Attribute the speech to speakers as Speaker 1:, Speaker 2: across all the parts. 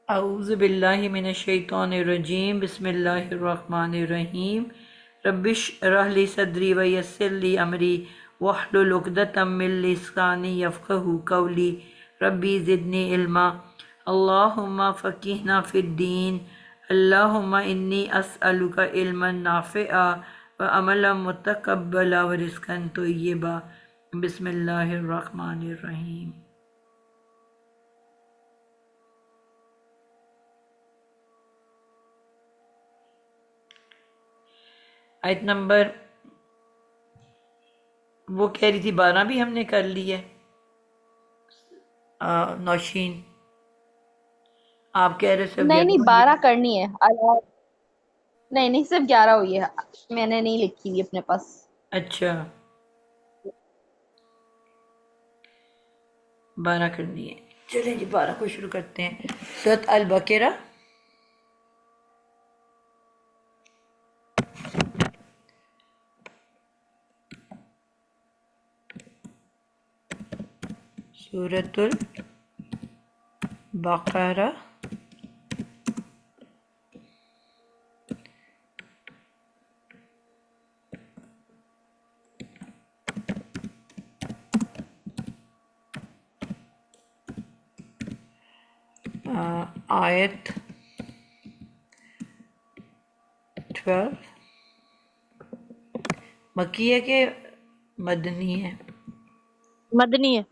Speaker 1: اعوذ باللہ من الشیطان الرجیم، بسم اللہ الرحمن الرحیم۔ رب اشرح لی صدری ویسر لی امری واحلل عقدۃ من لسانی یفقہوا قولی، ربی زدنی علما، اللہم فقہنا فی الدین، اللہم انی اسألک علما نافعا وعملا متقبلا ورزقا طیبا۔ بسم اللہ الرحمن الرحیم۔ آیت نمبر وہ کہہ رہی تھی 12 بھی ہم نے کر لی ہے۔ نوشین آپ کہہ رہے صرف
Speaker 2: نہیں
Speaker 1: 11
Speaker 2: نہیں،
Speaker 1: ہوئی
Speaker 2: 12
Speaker 1: ہے۔
Speaker 2: کرنی ہے نہیں نہیں، صرف 11 ہوئی ہے، میں نے نہیں لکھی ہوئی اپنے پاس۔
Speaker 1: اچھا 12 کرنی ہے، چلیں جی 12 کو شروع کرتے ہیں۔ سورۃ البقرہ سورۃ البقرہ آیت 12 مکی ہے کہ مدنی ہے؟
Speaker 3: مدنی ہے۔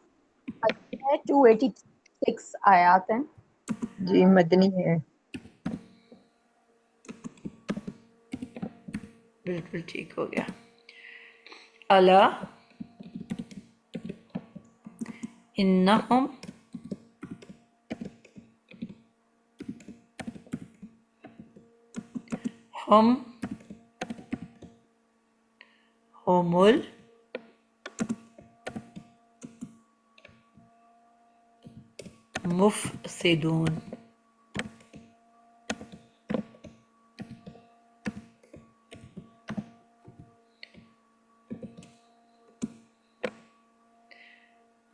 Speaker 2: 286 آیات ہیں۔
Speaker 4: جی مدنی ہے۔
Speaker 1: بالکل ٹھیک ہو گیا۔ الا انہم ہم هم المفسدون،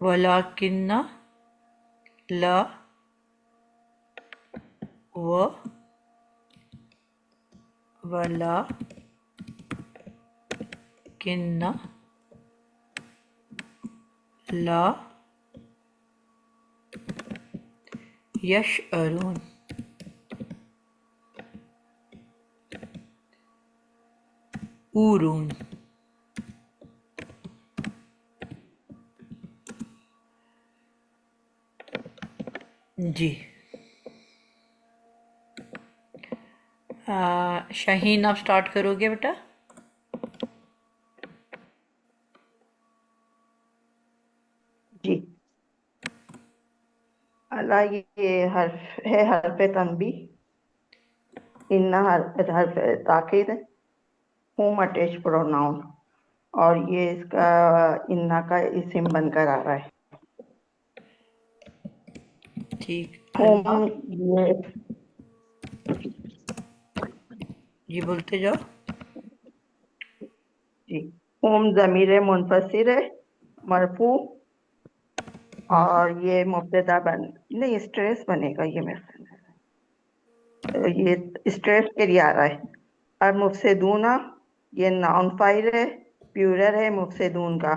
Speaker 1: ولکن لا ولکن لا یشعرون۔ اورون جی شاہین آپ سٹارٹ کرو گے بیٹا؟
Speaker 4: جی اللہ یہ حرف ہے، حرف تنبیہ، ان حرف تاکید، ہوم اٹیچ پروناؤن، اور یہ اس کا انا کا اسم بن کر آ رہا ہے۔
Speaker 1: ٹھیک
Speaker 4: ہوم
Speaker 1: اللہ
Speaker 4: یہ
Speaker 1: جی بولتے جاؤ۔
Speaker 4: جی ہوم ضمیر منفصل ہے، مرفوع، اور یہ مبتدا نہیں اسٹریس بنے گا، یہ میرے خیال ہے یہ اسٹریس کے لیے آ رہا ہے۔ اور مفسدون یہ ناؤن فائل ہے، پیورل ہے مفسدون کا،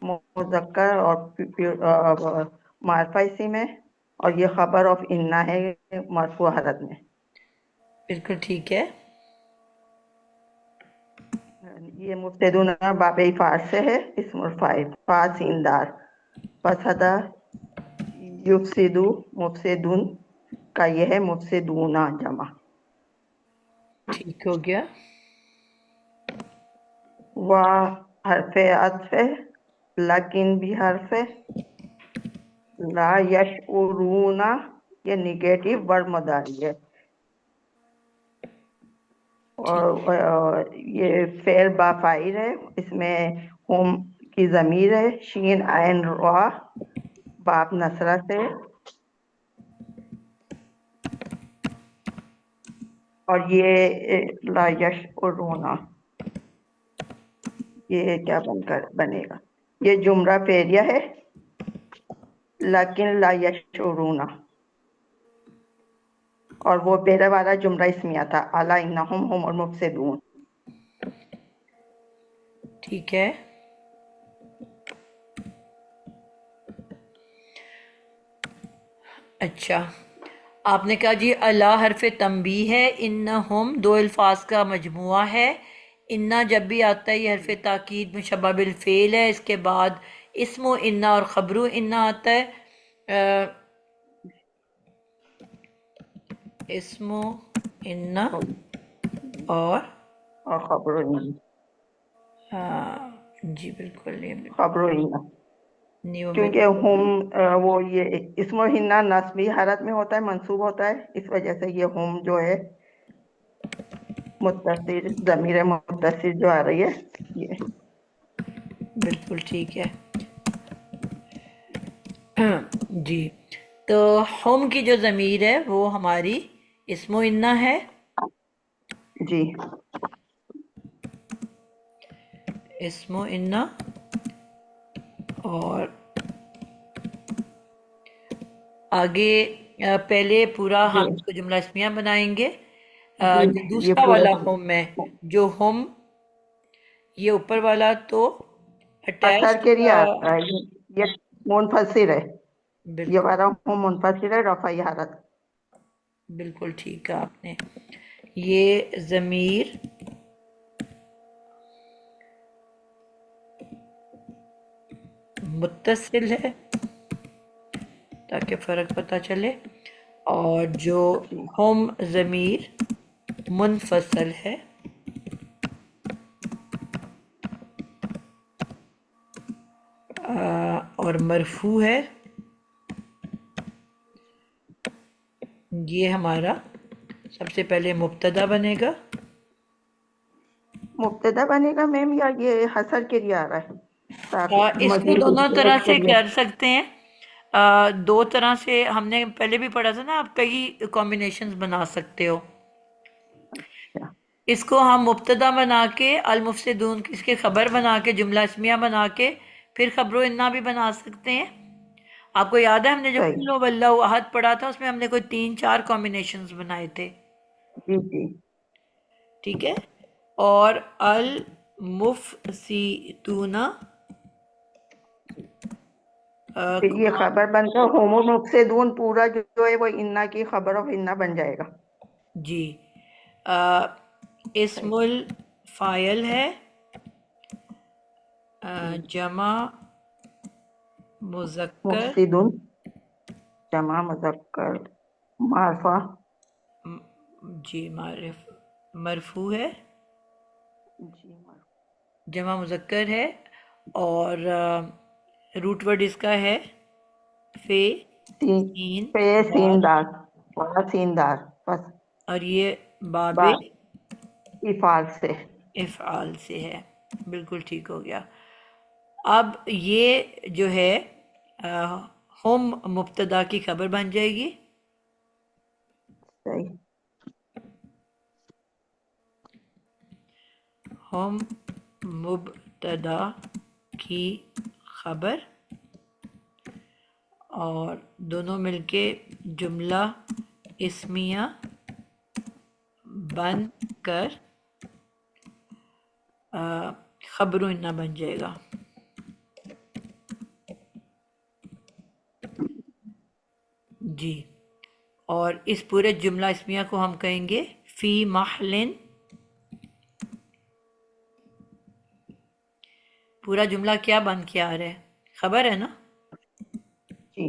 Speaker 4: مذکر اور معرفہ اسی میں، اور یہ خبر آف انا ہے مرفوع حالت میں۔
Speaker 1: بالکل ٹھیک ہے۔
Speaker 4: یہ مفسدون باب فاعل سے ہے، اسم الفاعل فاسیندار، فسدہ یفسدو مفسدون کا یہ ہے مفسدون جمع۔
Speaker 1: ٹھیک ہو گیا۔
Speaker 4: و حرف عطف ہے، لیکن بھی حرف ہے، لا یشعرون یہ نگیٹو ورڈ مضارع ہے،
Speaker 1: ٹھیک
Speaker 4: اور یہ فعل با فاعل ہے، اس میں ہوم کی ضمیر ہے، شین عین را باپ نصرہ سے، اور یہ لا یشعرون یہ کیا بنے گا، یہ جملہ فعلیہ ہے، لیکن لا یشعرون اور وہ پہلا والا جملہ اسمیہ تھا، الا انہم هم المفسدون.
Speaker 1: ٹھیک ہے. اچھا، آپ نے کہا جی اللہ حرف تنبیہ ہے، انہم دو الفاظ کا مجموعہ ہے. انا جب بھی آتا ہے یہ حرف تاکید مشبہ بالفعل ہے، اس کے بعد اسم و انا اور خبر و انا آتا ہے. اسم و انا اور
Speaker 4: خبر ان،
Speaker 1: جی بالکل یہ
Speaker 4: خبر ان،
Speaker 1: نیو میں.
Speaker 4: کیونکہ وہ یہ اسم و ہنہ نصبی حالت میں ہوتا ہے، منصوب ہوتا ہے، اس وجہ سے یہ ہم جو ہے متصل، ضمیر متصل جو آ رہی ہے یہ.
Speaker 1: بالکل ٹھیک ہے. جی تو ہم کی جو ضمیر ہے وہ ہماری اسم و انا ہے.
Speaker 4: جی
Speaker 1: اسم و انا، اور آگے پہلے پورا
Speaker 4: جی
Speaker 1: ہم اس کو جملہ اسمیہ بنائیں گے.
Speaker 4: جی
Speaker 1: جو
Speaker 4: یہ
Speaker 1: دوسرا
Speaker 4: پورا
Speaker 1: والا ہم ہے، جو ہم یہ اوپر والا تو
Speaker 4: اثر
Speaker 1: اٹیچڈ.
Speaker 4: کے لیے آ رہا ہے، یہ منفصل ہے، یہ
Speaker 1: بالکل
Speaker 4: والا ہم منفصل ہے، رفعی حالت.
Speaker 1: بالکل ٹھیک ہے آپ نے. یہ ضمیر متصل ہے تاکہ فرق پتہ چلے، اور جو
Speaker 4: جی
Speaker 1: ہم ضمیر منفصل ہے. اور مرفوع ہے. یہ ہمارا سب سے پہلے مبتدا بنے گا.
Speaker 4: مبتدا بنے گا میم، یا یہ حسر کے لیے آ رہا ہے تاکہ
Speaker 1: اس کو
Speaker 4: مزید
Speaker 1: دونوں طرح
Speaker 4: اس کے
Speaker 1: سے
Speaker 4: لیے؟
Speaker 1: کر سکتے ہیں. دو طرح سے ہم نے پہلے بھی پڑھا تھا نا، آپ کئی کمبینیشنز بنا سکتے ہو.
Speaker 4: اچھا
Speaker 1: اس کو ہم مبتدا بنا کے المفسدون اس کے خبر بنا کے جملہ اسمیہ بنا کے پھر خبر و انا بھی بنا سکتے ہیں. آپ کو یاد ہے ہم نے جو
Speaker 4: صحیح.
Speaker 1: قل هو اللہ احد پڑھا تھا، اس میں ہم نے کوئی 3-4 کمبینیشنز بنائے تھے.
Speaker 4: جی جی
Speaker 1: ٹھیک ہے. اور المفسدون
Speaker 4: پھر یہ خبر بن کر ہوم مفسدون پورا جو ہے وہ انا کی خبر و انا بن جائے گا.
Speaker 1: جی اسم
Speaker 4: صحیح.
Speaker 1: الفاعل ہے، جمع مذکر.
Speaker 4: مفسدون جمع مذکر معرفہ.
Speaker 1: جی مرفوع ہے،
Speaker 4: جی
Speaker 1: جمع مذکر ہے، اور روٹ ورڈ اس کا ہے فے
Speaker 4: سین،
Speaker 1: سین
Speaker 4: پہ سین
Speaker 1: دال،
Speaker 4: دار، بڑا سین دار، بس
Speaker 1: اور یہ باب
Speaker 4: با افعال سے.
Speaker 1: افعال سے ہے. بالکل ٹھیک ہو گیا. اب یہ جو ہے ہم مبتدا کی خبر بن جائے گی.
Speaker 4: صحیح.
Speaker 1: ہم مبتدا کی خبر، اور دونوں مل کے جملہ اسمیہ بن کر خبر و انا بن جائے گا. جی اور اس پورے جملہ اسمیہ کو ہم کہیں گے فی محلن. پورا جملہ کیا بن کے آ رہا ہے؟ خبر ہے نا.
Speaker 4: جی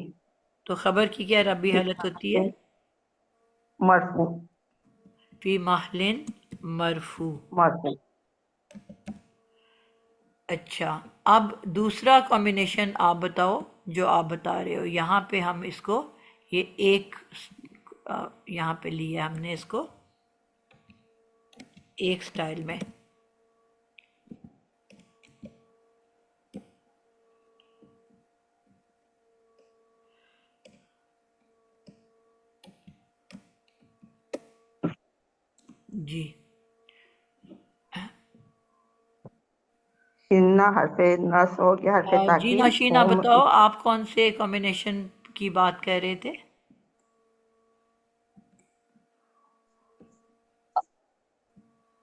Speaker 1: تو خبر کی کیا ربی حالت ہوتی ہے؟
Speaker 4: مرفوع.
Speaker 1: فی محلن مرفوع.
Speaker 4: مرفوع.
Speaker 1: اچھا اب دوسرا کمبینیشن آپ بتاؤ جو آپ بتا رہے ہو. یہاں پہ ہم اس کو یہ ایک یہاں پہ لیا ہم نے اس کو ایک سٹائل میں. جی
Speaker 4: انا حرف نصب ہو گیا، حرف
Speaker 1: جی
Speaker 4: تاکید.
Speaker 1: ناشین آپ بتاؤ آپ کون سے کمبینیشن کی بات کر رہے تھے؟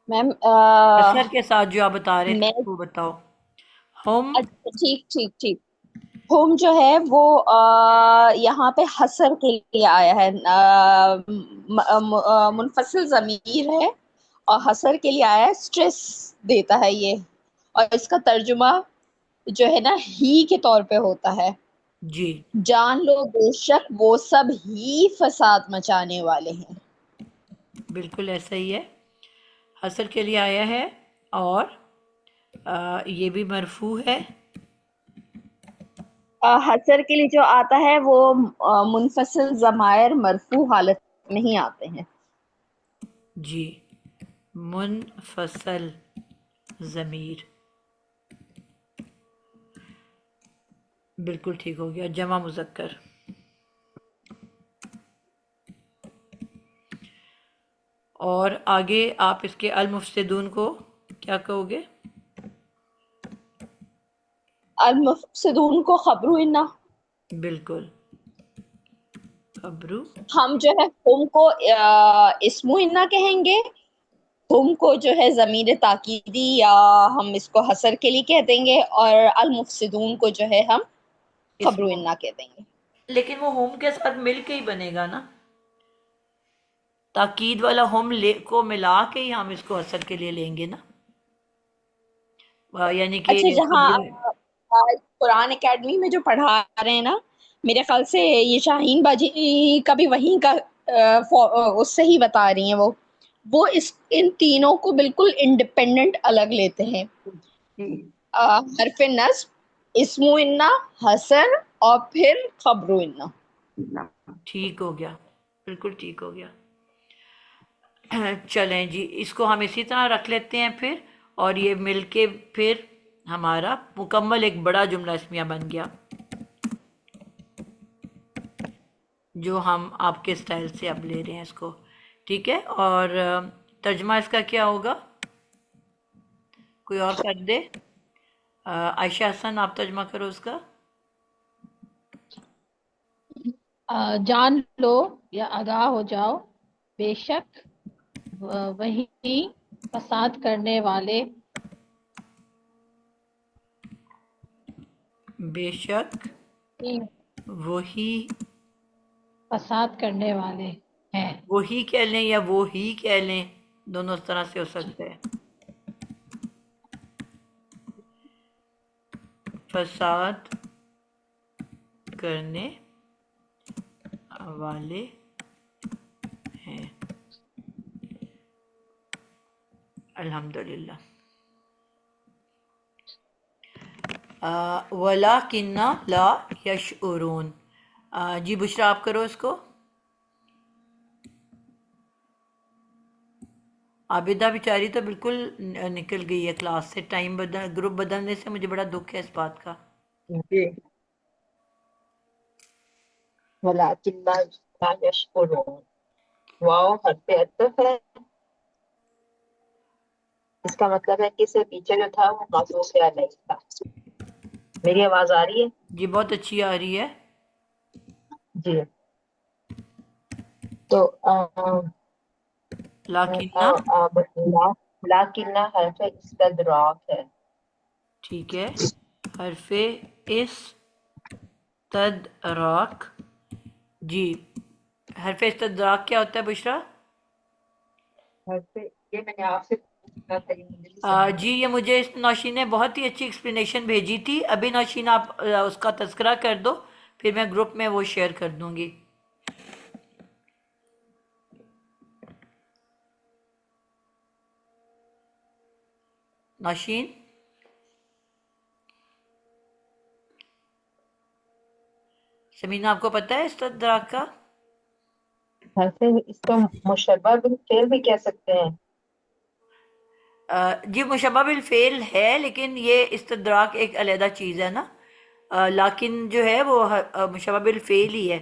Speaker 2: میم
Speaker 1: اثر کے ساتھ جو آپ بتا رہے
Speaker 2: میں
Speaker 1: تھے وہ بتاؤ. ہم
Speaker 2: اچھا ٹھیک ٹھیک ٹھیک. ہوم جو ہے وہ یہاں پہ حسر کے لیے آیا ہے. منفصل ضمیر ہے اور حسر کے لیے آیا ہے. اسٹریس دیتا ہے یہ, اور اس کا ترجمہ جو ہے نا ہی کے طور پہ ہوتا ہے.
Speaker 1: جی
Speaker 2: جان لو بے شک وہ سب ہی فساد مچانے والے ہیں.
Speaker 1: بالکل ایسا ہی ہے, حسر کے لیے آیا ہے, اور یہ بھی مرفوع ہے.
Speaker 2: حسر کے لیے جو آتا ہے وہ منفصل ضمائر مرفوع حالت میں ہی آتے ہیں.
Speaker 1: جی منفصل ضمیر, بالکل ٹھیک ہو گیا, جمع مذکر. اور آگے آپ اس کے المفسدون کو کیا کہو گے؟
Speaker 2: المفسدون کو خبرو انا.
Speaker 1: بالکل, خبرو.
Speaker 2: ہم جو ہے ہم کو اسمو انا کہیں گے. ہم کو جو ہے ضمیر تاکیدی یا ہم اس کو حسر کے لیے کہہ دیں گے, اور المفسدون کو جو ہے ہم
Speaker 1: اس
Speaker 2: خبرو انا کہہ دیں گے.
Speaker 1: لیکن وہ ہوم کے ساتھ مل کے ہی بنے گا نا, تاکید والا ہوم کو ملا کے ہی ہم اس کو حسر کے لیے لیں گے نا, یعنی کہ
Speaker 2: اچھا, جہاں
Speaker 1: خبرو.
Speaker 2: قرآن اکیڈمی میں جو پڑھا رہے ہیں نا, میرے خیال سے یہ شاہین باجی کا بھی وہیں کا اس سے ہی بتا رہی ہیں. وہ ان تینوں کو بالکل انڈیپینڈنٹ الگ لیتے ہیں.
Speaker 4: جی
Speaker 2: حرف نصب, اسمو انا, حسر, اور پھر خبرو انا.
Speaker 1: ٹھیک ہو گیا, بالکل ٹھیک ہو گیا. چلیں جی, اس کو ہم اسی طرح رکھ لیتے ہیں پھر, اور یہ مل کے پھر ہمارا مکمل ایک بڑا جملہ اسمیہ بن گیا, جو ہم آپ کے سٹائل سے اب لے رہے ہیں اس کو. ٹھیک ہے, اور ترجمہ اس کا کیا ہوگا؟ کوئی اور کر دے. عائشہ حسن آپ ترجمہ کرو اس کا.
Speaker 3: جان لو یا آگاہ ہو جاؤ, بے شک وہی فساد کرنے والے
Speaker 1: بے شک وہی,
Speaker 3: فساد کرنے والے ہیں.
Speaker 1: وہی کہہ لیں یا وہ ہی کہہ لیں, دونوں طرح سے ہو سکتا ہے. فساد کرنے والے ہیں. الحمدللہ. وَلَٰكِنَّ لَا يَشْعُرُونَ. جی بشرا آپ کرو اس کو. عابدہ بیچاری تو بالکل نکل گئی ہے کلاس سے, گروپ بدلنے سے مجھے بڑا دکھ ہے اس بات کا.
Speaker 5: جی ولیکن لا یشکرون, واو حرف عطف ہے, اس کا مطلب ہے کہ اس سے پیچھے جو تھا وہ معذوف یا نہیں تھا. میری آواز آ رہی ہے؟
Speaker 1: جی بہت اچھی آ رہی ہے.
Speaker 5: جی تو
Speaker 1: لاکنہ,
Speaker 5: لیکن حرف استدراک ہے.
Speaker 1: ٹھیک ہے, حرف استدراک. جی حرف استدراک کیا ہوتا ہے بشرا؟
Speaker 5: حرف یہ میں نے آپ سے پوچھنا تھا, یہ مجھے بھی سمجھ
Speaker 1: جی
Speaker 5: نہیں.
Speaker 1: یہ مجھے اس نوشین نے بہت ہی اچھی ایکسپلینیشن بھیجی تھی. ابھی نوشین آپ اس کا تذکرہ کر دو, پھر میں گروپ میں وہ شیئر کر دوں گی. نوشین, سمینہ آپ کو پتہ ہے استدراک کا؟
Speaker 5: حرف اس کو مشبہ بالفعل بھی کہہ سکتے ہیں.
Speaker 1: جی مشبہ بالفعل ہے, لیکن یہ استدراک ایک علیحدہ چیز ہے نا, لیکن جو ہے وہ مشبہ بالفعل ہی ہے.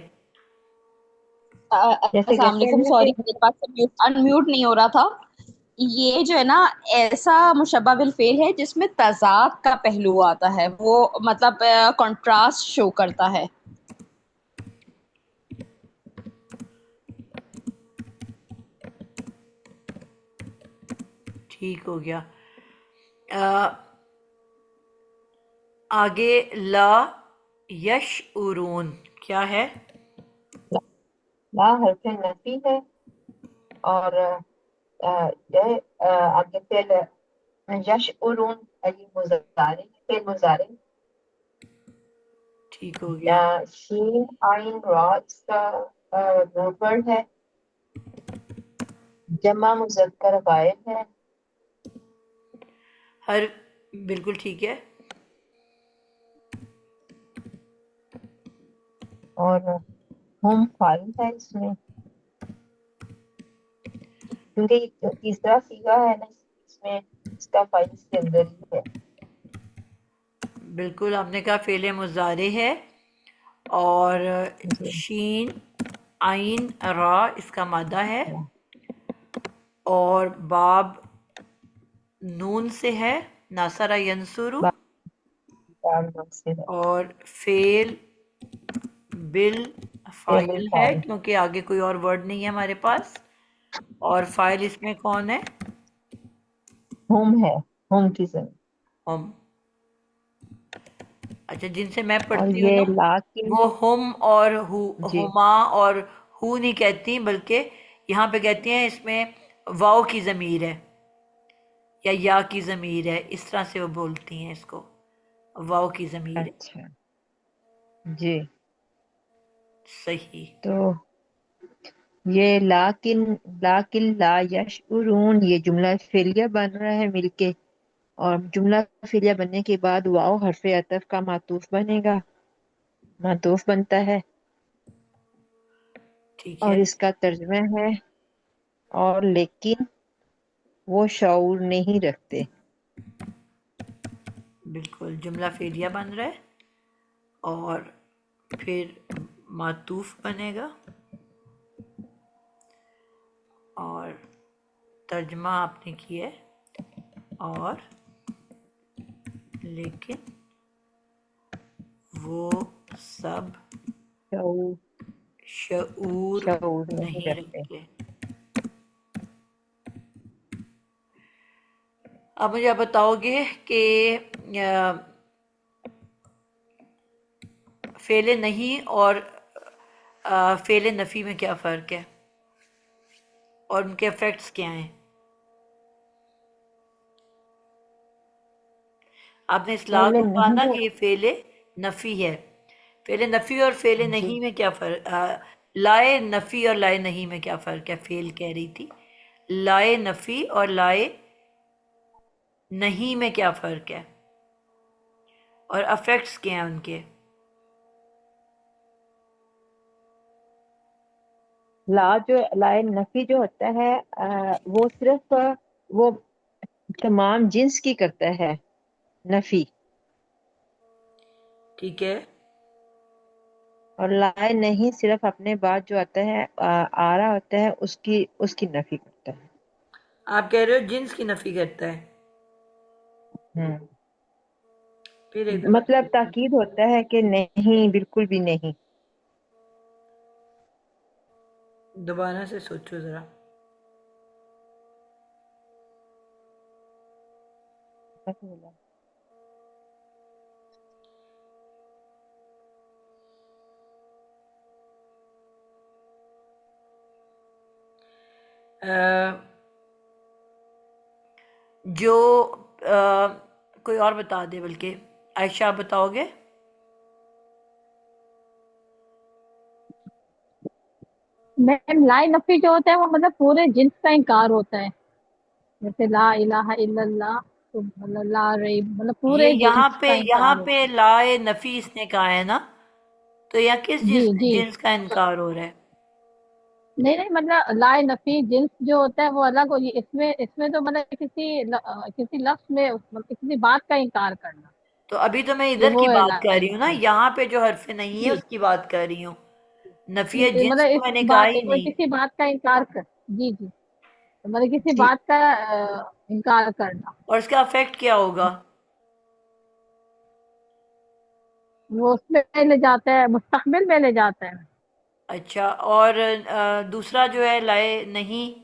Speaker 5: جیسے
Speaker 2: السلام
Speaker 5: کہتے ہیں
Speaker 2: علیکم,
Speaker 5: نا
Speaker 2: سوری
Speaker 5: کہ
Speaker 2: میرے پاس انمیوٹ نہیں ہو رہا تھا. یہ جو ہے نا ایسا مشبہ بالفعل ہے جس میں تضاد کا پہلو آتا ہے, وہ مطلب کنٹراسٹ شو کرتا ہے.
Speaker 1: ٹھیک ٹھیک ہو گیا. آگے لا یشعرون کیا ہے؟
Speaker 5: لا حرف نفی ہے، اور یہ آگے پھر یشعرون علی مضارع فعل مضارع،
Speaker 1: ٹھیک ہو گیا.
Speaker 5: شین آئین را اس کا روٹ ورڈ ہے، جمع مذکر غائب ہے،
Speaker 1: ہر بالکل ٹھیک ہے.
Speaker 5: اور ہم فائل ہے اس میں، کیونکہ یہ تیسرا سیگا ہے نا، اس میں اس کا فائل اس کے اندر ہی ہے.
Speaker 1: بالکل آپ نے کہا فعل مضارع ہے، اور
Speaker 5: جی
Speaker 1: شین عین را اس کا مادہ ہے، اور باب نون سے ہے، ناصرہ ینصرو،
Speaker 5: باب سے ہے،
Speaker 1: اور فعل بال
Speaker 5: فعل
Speaker 1: فاعل ہے
Speaker 5: الفاعل
Speaker 1: کیونکہ آگے کوئی اور ورڈ نہیں ہے ہمارے پاس، اور فاعل اس میں کون ہے؟
Speaker 5: ہم ہے، ہم کی زمین.
Speaker 1: ہم. اچھا جن سے میں
Speaker 5: اور
Speaker 1: پڑھتی ہوں نا
Speaker 5: یہ لاکن،
Speaker 1: وہ ہم اور
Speaker 5: جی
Speaker 1: ہما اور ہو نہیں کہتی، بلکہ یہاں پہ کہتی ہیں اس میں واؤ کی ضمیر ہے یا کی ضمیر ہے، اس طرح سے وہ بولتی ہیں اس کو، واؤ کی ضمیر ہے.
Speaker 5: اچھا جی.
Speaker 1: صحیح.
Speaker 5: تو یہ لاکن لا یشعرون یہ جملہ فعلیہ بن رہا ہے مل کے، اور جملہ فعلیہ بننے کے بعد واؤ حرف عطف کا معطوف بنے گا، معطوف بنتا ہے،
Speaker 1: ٹھیک
Speaker 5: اور
Speaker 1: ہے.
Speaker 5: اس کا ترجمہ ہے اور لیکن وہ شعور نہیں رکھتے.
Speaker 1: بالکل جملہ فعلیہ بن رہا ہے اور پھر معطوف بنے گا، اور ترجمہ آپ نے کیا ہے اور لیکن وہ سب
Speaker 5: شعور
Speaker 1: شعور
Speaker 5: شعور نہیں
Speaker 1: نہیں
Speaker 5: رکھتے.
Speaker 1: رکھتے. اب مجھے آپ بتاؤ گے کہ فعل نہیں اور فعل نفی میں کیا فرق ہے اور ان کے افیکٹس کیا ہیں؟ آپ نے اصلاح
Speaker 5: پہلے
Speaker 1: کو کہا
Speaker 5: نہیں
Speaker 1: نا
Speaker 5: جو،
Speaker 1: کہ یہ فعل نفی ہے. فعل نفی اور فعل
Speaker 5: جی
Speaker 1: نہیں میں کیا فرق، لائے نفی اور لائے نہیں میں کیا فرق ہے؟ فعل کہہ رہی تھی. لائے نفی اور لائے نہیں میں کیا فرق ہے اور افیکٹس کیا ہیں ان کے؟
Speaker 5: لا جو لائے نفی جو ہوتا ہے وہ صرف وہ تمام جنس کی کرتا ہے نفی،
Speaker 1: ٹھیک ہے.
Speaker 5: اور لائے نہیں صرف اپنے بعد جو آتا ہے آ رہا ہوتا ہے اس کی نفی کرتا ہے.
Speaker 1: آپ کہہ رہے ہو جنس کی نفی کرتا ہے؟
Speaker 5: ہوں.
Speaker 1: پھر ایک دفعہ
Speaker 5: مطلب تاکید ہوتا ہے کہ نہیں، بالکل بھی نہیں.
Speaker 1: دوبارہ سے سوچو ذرا. جو کوئی اور بتا دے، بلکہ عائشہ آپ بتاؤ گے؟
Speaker 3: میم لائے نفی جو ہوتا ہے وہ مطلب پورے جنس کا انکار ہوتا ہے، جیسے لا الہ الا اللہ تو مطلب لا ریب، مطلب
Speaker 1: یہ
Speaker 3: پورے جنس کا
Speaker 1: یہاں
Speaker 3: انکار
Speaker 1: پہ
Speaker 3: ہوتا
Speaker 1: لائے نفی اس نے کہا ہے نا، تو یا کس
Speaker 3: ہے. جی جی
Speaker 1: جنس کا انکار ہو رہا ہے؟
Speaker 3: نہیں مطلب لائے نفی جنس جو ہوتا ہے وہ الگ ہو، اس میں تو مطلب کسی لفظ میں مطلب کسی بات کا انکار کرنا،
Speaker 1: تو ابھی تو میں
Speaker 3: یہ
Speaker 1: ادھر کی
Speaker 3: وہ ہے
Speaker 1: بات کر
Speaker 3: لائے
Speaker 1: رہی ہوں نا،
Speaker 3: نفی.
Speaker 1: یہاں پہ جو حرف نہیں ہے
Speaker 3: جی
Speaker 1: اس کی بات کر رہی ہوں. نفی جنس
Speaker 3: مطلب
Speaker 1: تو
Speaker 3: اس
Speaker 1: میں نے کہا
Speaker 3: بات
Speaker 1: ہی
Speaker 3: کوئی
Speaker 1: نہیں.
Speaker 3: کسی بات کا انکار کر، جی جی مطلب کسی
Speaker 5: جی
Speaker 3: بات کا انکار کرنا،
Speaker 1: اور اس کا افیکٹ کیا ہوگا؟
Speaker 3: وہ اس میں لے جاتا ہے، مستقبل میں لے جاتا ہے.
Speaker 1: اچھا، اور دوسرا جو ہے لائے نہیں،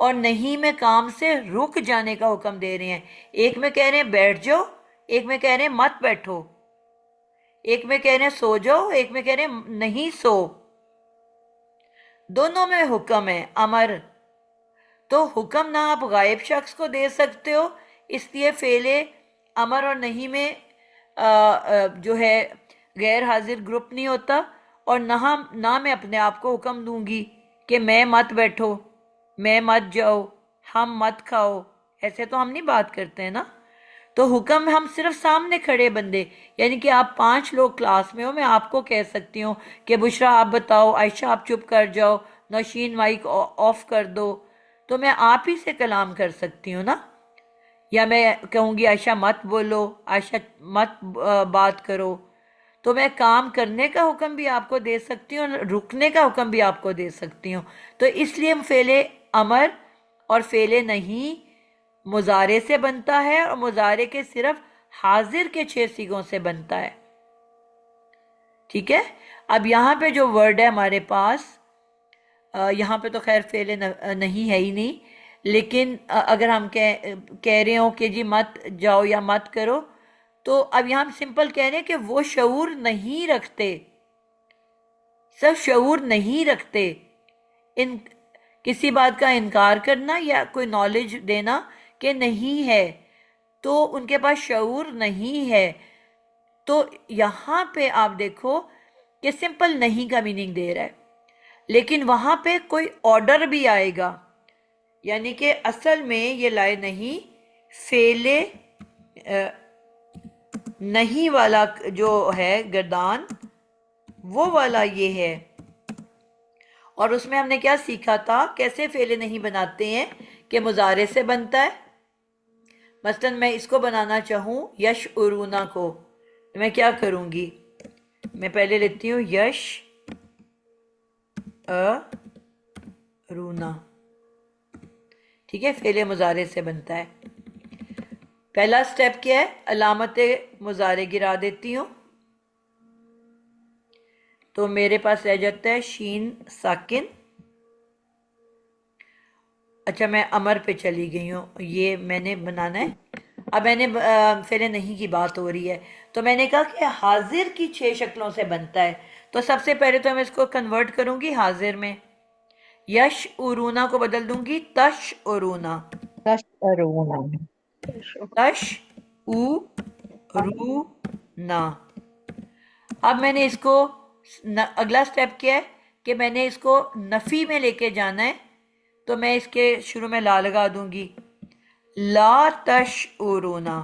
Speaker 1: اور نہیں میں کام سے رک جانے کا حکم دے رہے ہیں. ایک میں کہہ رہے ہیں بیٹھ جاؤ، ایک میں کہہ رہے ہیں مت بیٹھو، ایک میں کہہ رہے ہیں سو جاؤ، ایک میں کہہ رہے ہیں نہیں سو. دونوں میں حکم ہے، امر. تو حکم نہ آپ غائب شخص کو دے سکتے ہو، اس لیے فعل امر اور نہیں میں جو ہے غیر حاضر گروپ نہیں ہوتا. اور نہ میں اپنے آپ کو حکم دوں گی کہ میں مت بیٹھو، میں مت جاؤ، ہم مت کھاؤ. ایسے تو ہم نہیں بات کرتے ہیں نا. تو حکم ہم صرف سامنے کھڑے بندے، یعنی کہ آپ 5 لوگ کلاس میں ہو، میں آپ کو کہہ سکتی ہوں کہ بشرا آپ بتاؤ، عائشہ آپ چپ کر جاؤ، نوشین مائک آف کر دو. تو میں آپ ہی سے کلام کر سکتی ہوں نا. یا میں کہوں گی عائشہ مت بولو، عائشہ مت بات کرو. تو میں کام کرنے کا حکم بھی آپ کو دے سکتی ہوں، رکنے کا حکم بھی آپ کو دے سکتی ہوں. تو اس لیے فعل امر اور فعل نہیں مضارع سے بنتا ہے، اور مضارع کے صرف حاضر کے 6 صیغوں سے بنتا ہے. ٹھیک ہے. اب یہاں پہ جو ورڈ ہے ہمارے پاس، یہاں پہ تو خیر فعل نہیں ہے ہی نہیں، لیکن اگر ہم کہہ رہے ہوں کہ جی مت جاؤ یا مت کرو، تو اب یہاں ہم سمپل کہہ رہے ہیں کہ وہ شعور نہیں رکھتے، سب شعور نہیں رکھتے. کسی بات کا انکار کرنا یا کوئی نالج دینا کہ نہیں ہے، تو ان کے پاس شعور نہیں ہے. تو یہاں پہ آپ دیکھو کہ سمپل نہیں کا میننگ دے رہا ہے، لیکن وہاں پہ کوئی آرڈر بھی آئے گا. یعنی کہ اصل میں یہ لائے نہیں، فعل نہیں والا جو ہے گردان، وہ والا یہ ہے. اور اس میں ہم نے کیا سیکھا تھا، کیسے فعل نہیں بناتے ہیں کہ مضارع سے بنتا ہے. مثلا میں اس کو بنانا چاہوں یش ارونا کو، میں کیا کروں گی، میں پہلے لیتی ہوں یش ارونا. ٹھیک ہے، فعل مضارع سے بنتا ہے. پہلا سٹیپ کیا ہے، علامت مضارع گرا دیتی ہوں، تو میرے پاس رہ جاتا ہے شین ساکن. اچھا میں امر پہ چلی گئی ہوں، یہ میں نے بنانا ہے. اب میں نے فعل نہیں کی بات ہو رہی ہے، تو میں نے کہا کہ حاضر کی 6 شکلوں سے بنتا ہے. تو سب سے پہلے تو میں اس کو کنورٹ کروں گی حاضر میں. یش ارونا کو بدل دوں گی تش ارونا.
Speaker 5: تشعرون.
Speaker 1: تش او رو نا. اب میں نے اس کو اگلا سٹیپ کیا ہے کہ میں نے اس کو نفی میں لے کے جانا ہے. تو میں اس کے شروع میں لا لگا دوں گی، لا تشعرونا.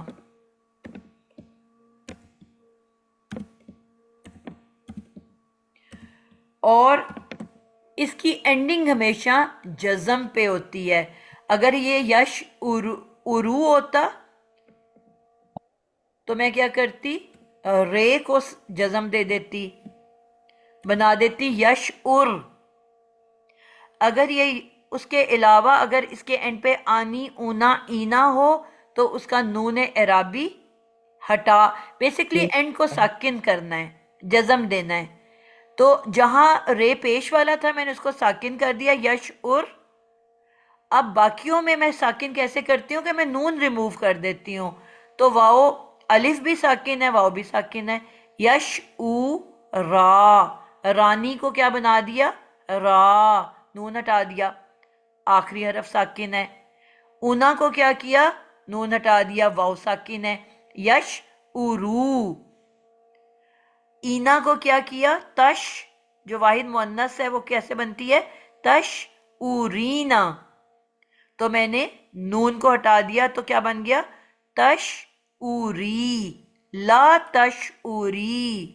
Speaker 1: اور اس کی اینڈنگ ہمیشہ جزم پہ ہوتی ہے. اگر یہ یش ارو ہوتا تو میں کیا کرتی، رے کو جزم دے دیتی، بنا دیتی یش ار. اگر یہ اس کے علاوہ اگر اس کے اینڈ پہ آنی اونا اینا ہو تو اس کا نون اعرابی ہٹا، بیسکلی اینڈ کو ساکن کرنا ہے، جزم دینا ہے. تو جہاں رے پیش والا تھا میں نے اس کو ساکن کر دیا یش ار. اب باقیوں میں ساکن کیسے کرتی ہوں کہ میں نون ریموو کر دیتی ہوں. تو واؤ الف بھی ساکن ہے، واؤ بھی ساکن ہے. یش او را، رانی کو کیا بنا دیا، را، نون ہٹا دیا، آخری حرف ساکن ہے. اونا کو کیا کیا، نون ہٹا دیا، واؤ ساکن ہے. یش ارو. اینا کو کیا کیا، تش جو واحد مؤنث ہے وہ کیسے بنتی ہے، تش اورینا. تو میں نے نون کو ہٹا دیا تو کیا بن گیا، تش اوری، لا تش اوری.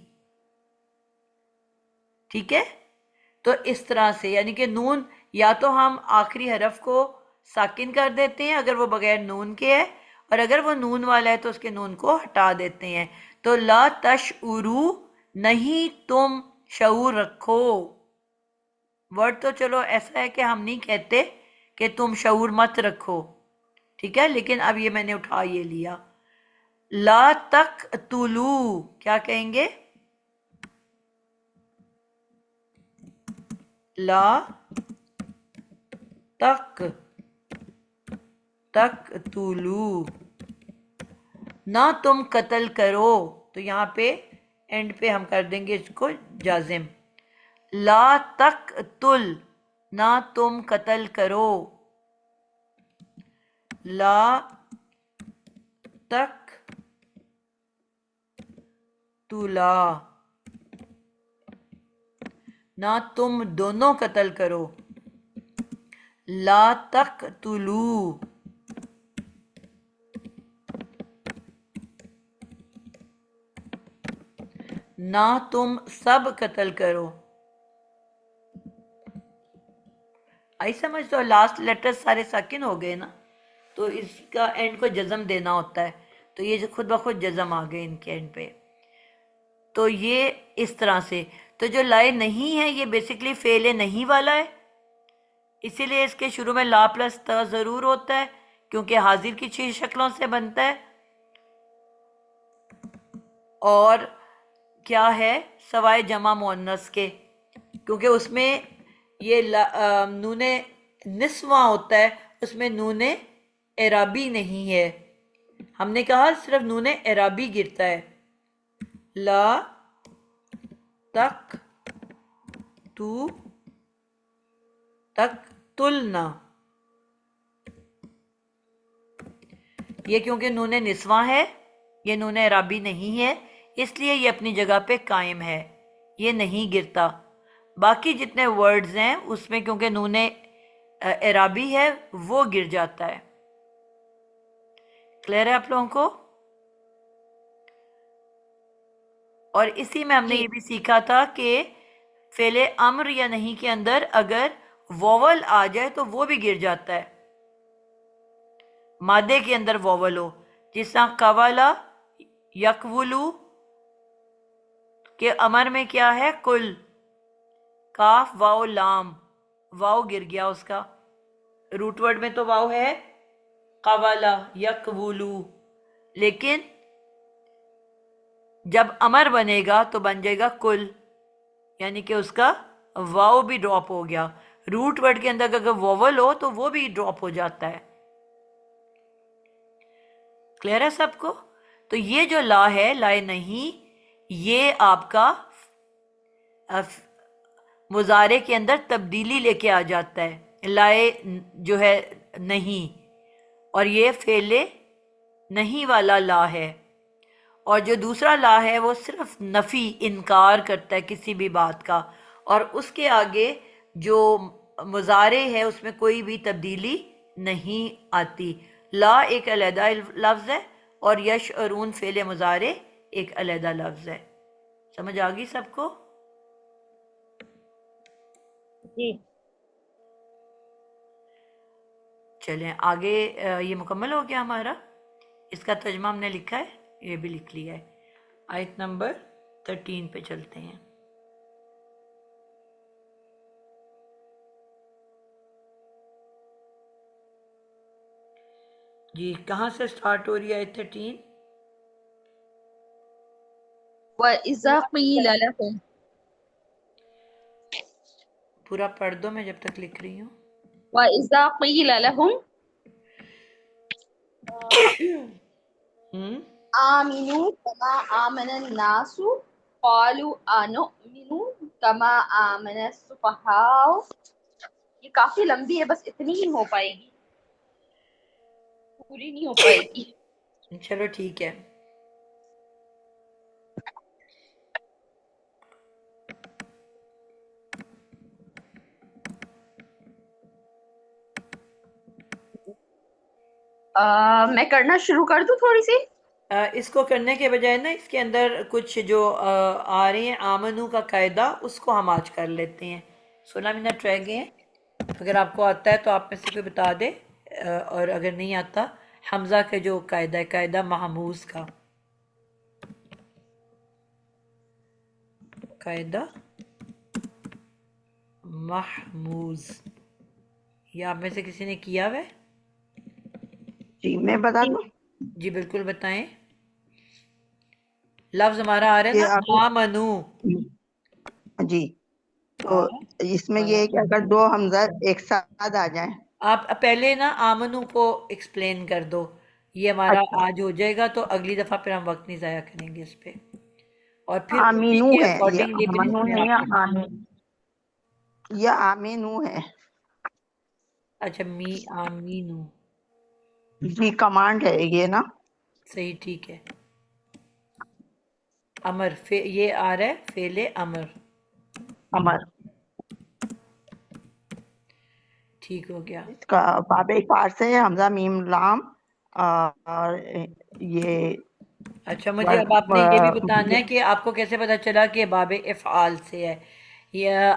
Speaker 1: ٹھیک ہے. تو اس طرح سے یعنی کہ نون یا تو ہم آخری حرف کو ساکن کر دیتے ہیں اگر وہ بغیر نون کے ہے، اور اگر وہ نون والا ہے تو اس کے نون کو ہٹا دیتے ہیں. تو لا تشعرو، نہیں تم شعور رکھو. ورڈ تو چلو ایسا ہے کہ ہم نہیں کہتے کہ تم شعور مت رکھو، ٹھیک ہے، لیکن اب یہ میں نے اٹھا یہ لیا. لا تقتلو کیا کہیں گے، لا تق تقتلو، نہ تم قتل کرو، تو یہاں پہ اینڈ پہ ہم کر دیں گے اس کو جازم. لا تقتل، نہ تم قتل کرو، لا تقتلا، نہ تم دونوں قتل کرو، لا تقتلو، نہ تم سب قتل کرو. آئی سمجھ؟ تو لاسٹ لیٹر سارے ساکن ہو گئے نا، تو اس کا اینڈ کو جزم دینا ہوتا ہے، تو یہ خود بخود جزم آ گئے ان کے اینڈ پہ. تو یہ اس طرح سے. تو جو لائے نہیں ہے یہ بیسیکلی فعل نہیں والا ہے، اسی لیے اس کے شروع میں لا پلس تا ضرور ہوتا ہے، کیونکہ حاضر کی 6 شکلوں سے بنتا ہے. اور کیا ہے؟ سوائے جمع مؤنث کے، کیونکہ اس میں یہ نون نسواں ہوتا ہے، اس میں نون اعرابی نہیں ہے. ہم نے کہا صرف نون اعرابی گرتا ہے. لا تک تلنا، یہ کیونکہ نون نسواں ہے، یہ نون اعرابی نہیں ہے، اس لیے یہ اپنی جگہ پہ قائم ہے، یہ نہیں گرتا. باقی جتنے ورڈز ہیں اس میں کیونکہ نون اعرابی ہے وہ گر جاتا ہے. کلیئر ہے آپ لوگوں کو؟ اور اسی میں ہم نے
Speaker 2: جی
Speaker 1: یہ بھی سیکھا تھا کہ فعل امر یا نہیں کے اندر اگر ووول آ جائے تو وہ بھی گر جاتا ہے، مادے کے اندر ووول ہو، جس طرح قوالا یقولو کہ امر میں کیا ہے؟ کل، کاف واو لام، واو گر گیا اس کا. روٹ ورڈ میں تو واو ہے قوالا یقولو، لیکن جب امر بنے گا تو بن جائے گا کل، یعنی کہ اس کا واو بھی ڈراپ ہو گیا. روٹ ورڈ کے اندر اگر ووول ہو تو وہ بھی ڈراپ ہو جاتا ہے. کلیئر ہے سب کو؟ تو یہ جو لا ہے، لائے نہیں، یہ آپ کا مضارع کے اندر تبدیلی لے کے آ جاتا ہے. لائے جو ہے نہیں، اور یہ فعل نہیں والا لا ہے. اور جو دوسرا لا ہے وہ صرف نفی، انکار کرتا ہے کسی بھی بات کا، اور اس کے آگے جو مضارع ہے اس میں کوئی بھی تبدیلی نہیں آتی. لا ایک علیحدہ لفظ ہے اور یشعرون فعل مضارع ایک علیحدہ لفظ ہے. سمجھ آ گئی سب کو؟
Speaker 2: جی
Speaker 1: چلیں آگے. یہ مکمل ہو گیا ہمارا. اس کا ترجمہ ہم نے لکھا ہے، یہ بھی لکھ لیا ہے. آیت نمبر 13 پہ چلتے ہیں. جی کہاں سے سٹارٹ ہو رہی ہے آیت 13؟
Speaker 2: وَإِذَا قِيلَ لَهُمْ،
Speaker 1: پورا پڑھ دو، میں جب تک لکھ رہی ہوں.
Speaker 2: وَإِذَا قِيلَ لَهُمْ آمنوا كما آمن الناس قالوا أنؤمن كما آمن السفهاء. یہ کافی لمبی ہے، بس اتنی ہی ہو پائے گی، پوری نہیں ہو پائے گی.
Speaker 1: چلو ٹھیک ہے.
Speaker 2: میں کرنا شروع کر دوں تھوڑی سی؟
Speaker 1: اس کو کرنے کے بجائے نا اس کے اندر کچھ جو آ رہی ہیں آمنو کا قاعدہ، اس کو ہم آج کر لیتے ہیں. 16 منٹ رہ گئے ہیں. اگر آپ کو آتا ہے تو آپ میں سے کوئی بتا دے، اور اگر نہیں آتا حمزہ کا جو قاعدہ ہے، قاعدہ محموز کا، قاعدہ محموز، یہ آپ میں سے کسی نے کیا ہوا ہے؟
Speaker 4: جی میں بتا دوں.
Speaker 1: جی بالکل بتائیں. لفظ ہمارا آ رہا ہے
Speaker 4: کہ
Speaker 1: نا
Speaker 4: آپ
Speaker 1: آمنو.
Speaker 4: جی تو اس میں یہ ہے کہ اگر دو حمزہ ایک ساتھ آ جائیں
Speaker 1: آپ پہلے نا آمنو کو ایکسپلین کر دو، یہ ہمارا
Speaker 4: اچھا،
Speaker 1: آج ہو جائے گا، تو اگلی دفعہ پھر ہم وقت نہیں ضائع کریں گے اس پہ، اور پھر اسی
Speaker 4: آمینو
Speaker 1: کے
Speaker 4: ہے یہ،
Speaker 1: اکارڈنگلی پھر اس
Speaker 4: منو
Speaker 1: میں
Speaker 4: نہیں
Speaker 1: آپ
Speaker 4: ہے،
Speaker 1: نے،
Speaker 4: آمین، یہ آمینو ہے،
Speaker 1: اچھا می آمینو،
Speaker 4: یہ کمانڈ ہے یہ نا،
Speaker 1: صحیح ٹھیک ہے، امر یہ آ رہا ہے فعل امر،
Speaker 4: امر،
Speaker 1: ٹھیک ہو گیا۔
Speaker 4: اس کا باب فار سے ہے، حمزہ میم لام، اور یہ
Speaker 1: اچھا مجھے اب آپ نے یہ بھی بتانا ہے کہ آپ کو کیسے پتا چلا کہ باب افعال سے ہے، یا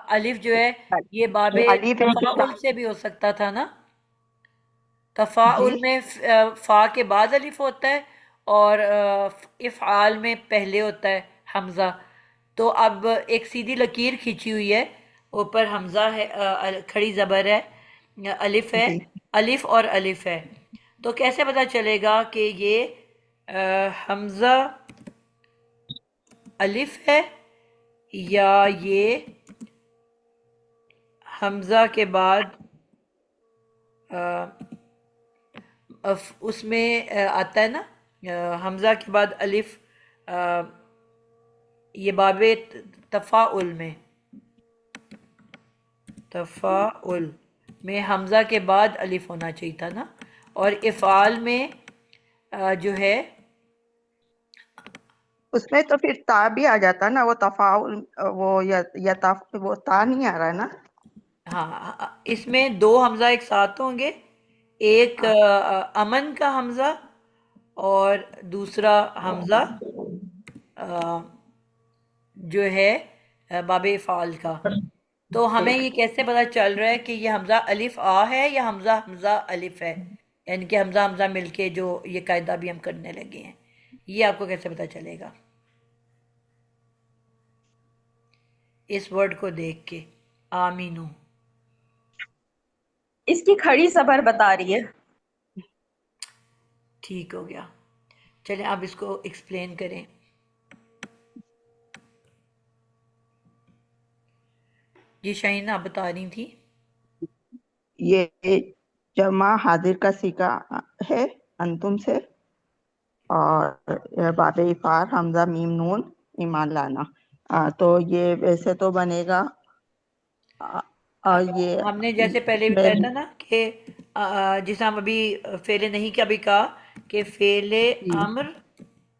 Speaker 1: الف جو ہے یہ باب
Speaker 4: الف
Speaker 1: تفاعل سے بھی ہو سکتا تھا نا،
Speaker 4: جی
Speaker 1: تفاعل میں فا کے بعد الف ہوتا ہے، اور افعال میں پہلے ہوتا ہے حمزہ، تو اب ایک سیدھی لکیر کھینچی ہوئی ہے، اوپر حمزہ ہے، کھڑی زبر ہے، الف ہے،
Speaker 4: جی
Speaker 1: الف اور الف ہے، تو کیسے پتا چلے گا کہ یہ حمزہ الف ہے، یا یہ حمزہ کے بعد اس میں آتا ہے نا، حمزہ کے بعد الف، یہ باب تفاعل میں، تفاعل میں حمزہ کے بعد الف ہونا چاہیے تھا نا، اور افعال میں جو ہے
Speaker 4: اس میں تو پھر تا بھی آ جاتا ہے نا، وہ تفاعل، وہ وہ تا نہیں آ رہا ہے نا،
Speaker 1: ہاں اس میں دو حمزہ ایک ساتھ ہوں گے، ایک
Speaker 4: ہاں
Speaker 1: امن کا حمزہ اور دوسرا حمزہ جو ہے باب افعال کا، تو ہمیں یہ کیسے پتا چل رہا ہے کہ یہ حمزہ الف آ ہے یا حمزہ حمزہ الف ہے، یعنی کہ حمزہ حمزہ مل کے جو یہ قاعدہ بھی ہم کرنے لگے ہیں، یہ آپ کو کیسے پتا چلے گا اس ورڈ کو دیکھ کے؟ آمینو،
Speaker 2: اس کی کھڑی زبر بتا رہی ہے۔
Speaker 1: ٹھیک ہو گیا، چلیں آپ اس کو ایکسپلین کریں۔ جی شاہین آپ بتا رہی تھی۔
Speaker 4: یہ جمع حاضر کا سیکھا ہے انتم سے، اور باب فار حمزہ میم نون ایمان لانا، تو یہ ویسے تو بنے گا، اور یہ
Speaker 1: ہم نے جیسے پہلے بتایا تھا نا کہ جسے ہم ابھی فعل نہیں کا بھی کہا کہ فعل
Speaker 4: جی
Speaker 1: امر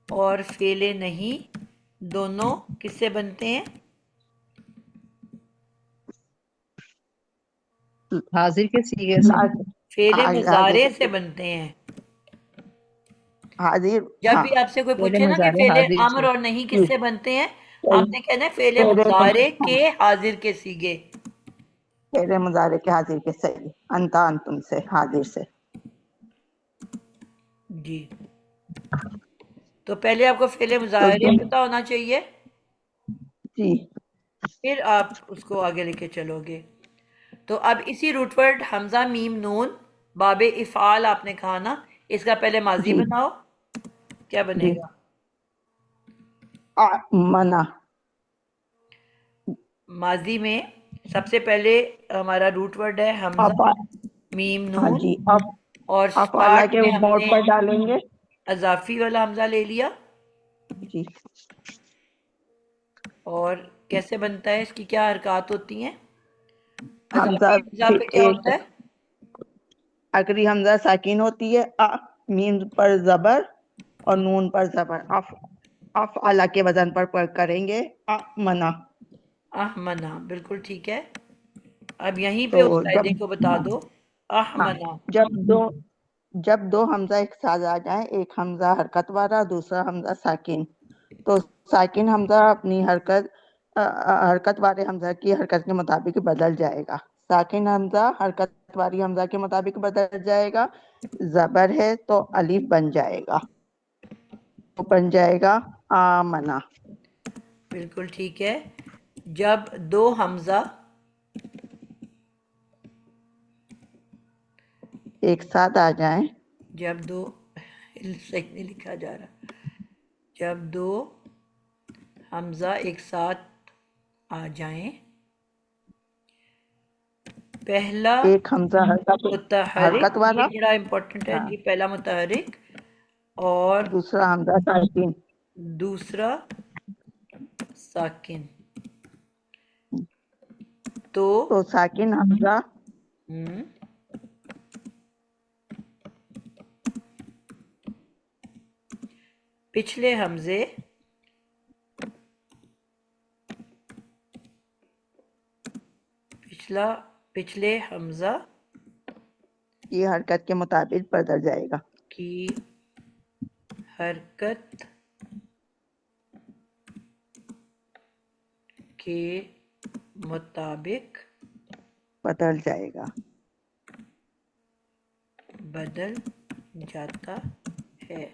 Speaker 1: اور فعل نہیں دونوں کس سے بنتے ہیں؟
Speaker 5: حاضر کے صیغے سے،
Speaker 1: فعل
Speaker 4: حاضر
Speaker 1: مضارع سے بنتے ہیں۔
Speaker 4: حاضر،
Speaker 1: جب
Speaker 4: ہاں
Speaker 1: بھی آپ سے کوئی
Speaker 5: فعل
Speaker 1: پوچھے نا کہ
Speaker 5: مضارع
Speaker 1: فعل
Speaker 5: حاضر
Speaker 1: امر
Speaker 5: سے،
Speaker 1: اور نہیں کس سے بنتے ہیں، آپ نے کہنا ہے فعل
Speaker 4: فعل
Speaker 1: مضارع کے حاضر کے سیغے۔
Speaker 4: فعل مضارع کے حاضر کے صحیح، انتا انتم سے، حاضر سے،
Speaker 1: جی تو پہلے آپ کو فعل
Speaker 4: تو
Speaker 1: مضارع
Speaker 4: یہ
Speaker 1: پتہ ہونا چاہیے،
Speaker 4: جی
Speaker 1: پھر آپ اس کو آگے لے کے چلو گے۔ تو اب اسی روٹ ورڈ حمزہ میم نون باب افعال آپ نے کہا نا، اس کا پہلے ماضی
Speaker 4: جی
Speaker 1: بناؤ، کیا بنے
Speaker 4: جی
Speaker 1: گا؟
Speaker 4: منع،
Speaker 1: ماضی میں سب سے پہلے ہمارا روٹ ورڈ ہے حمزہ
Speaker 4: اب
Speaker 1: میم
Speaker 4: ہاں
Speaker 1: نون،
Speaker 4: جی،
Speaker 1: اور
Speaker 4: اب اللہ
Speaker 1: سٹارٹ
Speaker 4: کے
Speaker 1: میں ہم
Speaker 4: موڈ
Speaker 1: نے
Speaker 4: پر ڈالیں گے،
Speaker 1: اضافی والا حمزہ لے لیا،
Speaker 4: جی
Speaker 1: اور کیسے بنتا ہے، اس کی کیا حرکات ہوتی ہیں؟
Speaker 4: حمزہ
Speaker 1: اضافی حمزہ
Speaker 4: پھر
Speaker 1: پہ کیا
Speaker 4: ایک
Speaker 1: ہوتا ہے؟
Speaker 4: آخری حمزہ ساکن ہوتی ہے، میم پر زبر اور نون پر زبر، اف اللہ کے وزن پر کریں گے، منع،
Speaker 1: احمنا، بالکل ٹھیک ہے، اب یہیں پہ
Speaker 4: تو
Speaker 1: اس
Speaker 4: جب
Speaker 1: قاعدے کو بتا دو،
Speaker 4: ہاں
Speaker 1: احمنا،
Speaker 4: جب دو حمزہ ایک ساتھ آ جائیں، ایک حمزہ حرکت والا دوسرا حمزہ ساکن، تو ساکن حمزہ اپنی حرکت والے حمزہ کی حرکت کے مطابق بدل جائے گا، ساکن حمزہ حرکت والی حمزہ کے مطابق بدل جائے گا، زبر ہے تو الف بن جائے گا، تو بن جائے گا آمنا،
Speaker 1: بالکل ٹھیک ہے، جب دو حمزہ
Speaker 4: ایک ساتھ آ جائیں،
Speaker 1: جب دو صحیح نہیں لکھا جا رہا، جب دو حمزہ ایک ساتھ آ جائیں پہلا
Speaker 4: ایک حمزہ
Speaker 1: متحرک،
Speaker 4: حرکت والا،
Speaker 1: یہ بڑا امپورٹنٹ ہے
Speaker 4: ہاں،
Speaker 1: جی، پہلا متحرک اور
Speaker 4: دوسرا حمزہ ساکن،
Speaker 1: دوسرا ساکن. تو
Speaker 4: تو ساکن حمزہ
Speaker 1: ہم، پچھلے حمزے پچھلے حمزہ
Speaker 4: کی حرکت کے مطابق بدل جائے گا.
Speaker 1: کی حرکت کے مطابق
Speaker 4: بدل جائے گا.
Speaker 1: بدل جاتا ہے.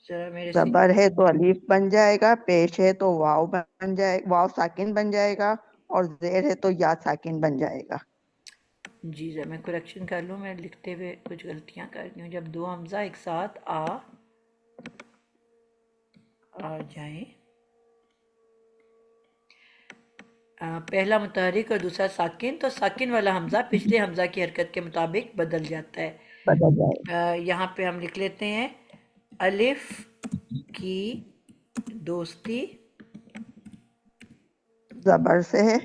Speaker 1: ذرا میرے سے
Speaker 4: زبر ہے تو الف بن جائے گا، پیش ہے تو واو بن جائے، واو ساکن بن جائے گا، اور زیر ہے تو یا ساکن بن جائے گا.
Speaker 1: جی ذرا میں کریکشن کر لوں، میں لکھتے ہوئے کچھ غلطیاں کر رہی ہوں. جب دو حمزہ ایک ساتھ آ جائیں، پہلا متحرک اور دوسرا ساکن، تو ساکن والا حمزہ پچھلے حمزہ کی حرکت کے مطابق بدل جاتا ہے.
Speaker 4: بدل جائے
Speaker 1: یہاں پہ ہم لکھ لیتے ہیں الف کی دوستی
Speaker 4: زبر سے ہے.